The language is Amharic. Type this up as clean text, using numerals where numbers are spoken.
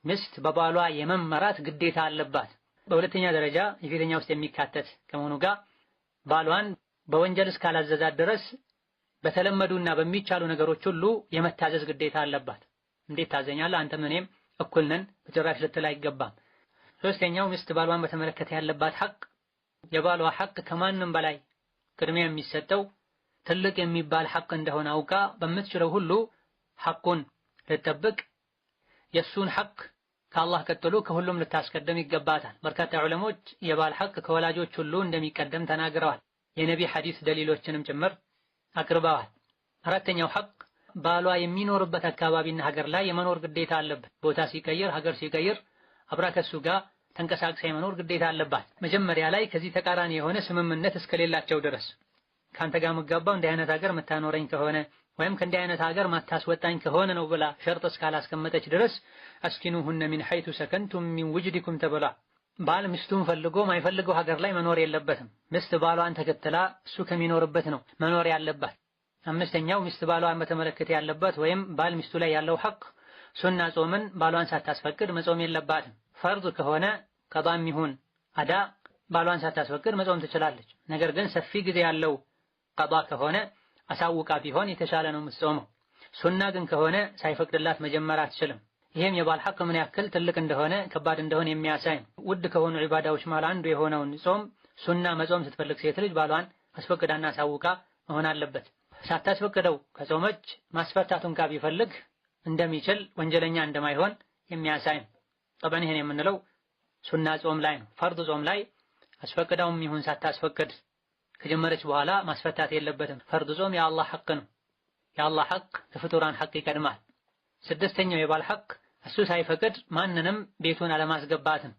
ሚስት በባሏ የመመራት ግዴታ አለባት። በሁለተኛ ደረጃ የፊተኛ ውስጥ የሚካተት ከመሆኑ ጋር ባሏን በወንጀል እስካላዘዛት ድረስ በተለመዱና በሚቻሉ ነገሮች ሁሉ የመታዘዝ ግዴታ አለባት። እንዴት ታዘኛለህ? አንተም እኔም እኩል ነን በጭራሽ ልትል አይገባም። ሶስተኛው ሚስት ባሏን በተመለከተ ያለባት ሐቅ የባሏ ሐቅ ከማንም በላይ ቅድሚያ የሚሰጠው ትልቅ የሚባል ሐቅ እንደሆነ አውቃ በምትችለው ሁሉ ሐቁን ልትጠብቅ የሱን ሐቅ ከአላህ ቀጥሎ ከሁሉም ልታስቀደም ይገባታል። በርካታ ዑለሞች የባል ሐቅ ከወላጆች ሁሉ እንደሚቀደም ተናግረዋል። የነቢ ሐዲስ ደሊሎችንም ጭምር አቅርበዋል። አራተኛው ሐቅ ባሏ የሚኖርበት አካባቢና ሀገር ላይ የመኖር ግዴታ አለበት። ቦታ ሲቀይር፣ ሀገር ሲቀይር አብራ ከሱ ጋር ተንቀሳቅሳ የመኖር ግዴታ አለባት። መጀመሪያ ላይ ከዚህ ተቃራኒ የሆነ ስምምነት እስከሌላቸው ድረስ ካንተ ጋር መጋባው እንዲህ አይነት ሀገር መታኖረኝ ከሆነ ወይም ከእንዲህ አይነት ሀገር ማታስወጣኝ ከሆነ ነው ብላ ሸርጥ እስካላስቀመጠች ድረስ አስኪኑሁነ ሚን ሐይቱ ሰከንቱም ሚን ውጅዲኩም ተብላ ባል ሚስቱን ፈልጎ ማይፈልገው ሀገር ላይ መኖር የለበትም። ሚስት ባሏን ተከትላ እሱ ከሚኖርበት ነው መኖር ያለባት። አምስተኛው ሚስት ባሏን በተመለከተ ያለባት ወይም ባል ሚስቱ ላይ ያለው ሐቅ ሱና ጾምን ባሏን ሳታስፈቅድ መጾም የለባትም። ፈርድ ከሆነ ቀዳም ይሁን አዳ ባሏን ሳታስፈቅድ መጾም ትችላለች። ነገር ግን ሰፊ ጊዜ ያለው ቀዳ ከሆነ አሳውቃ ቢሆን የተሻለ ነው የምትጾመው። ሱና ግን ከሆነ ሳይፈቅድላት መጀመር አትችልም። ይሄም የባል ሐቅ ምን ያክል ትልቅ እንደሆነ ከባድ እንደሆነ የሚያሳይ ነው። ውድ ከሆኑ ዒባዳዎች መሃል አንዱ የሆነውን ጾም ሱና መጾም ስትፈልግ ሴት ልጅ ባሏን አስፈቅዳና አሳውቃ መሆን አለበት። ሳታስፈቅደው ከጾመች ማስፈታቱን ቢፈልግ እንደሚችል ወንጀለኛ እንደማይሆን የሚያሳይ ነው። ጠበን ይሄን የምንለው ሱና ጾም ላይ ነው። ፈርድ ጾም ላይ አስፈቅዳውም ይሁን ሳታስፈቅድ ከጀመረች በኋላ ማስፈታት የለበትም። ፈርድ ጾም የአላህ ሐቅ ነው። የአላህ ሐቅ ከፍጡራን ሐቅ ይቀድማል። ስድስተኛው የባል ሐቅ እሱ ሳይፈቅድ ማንንም ቤቱን አለማስገባትም።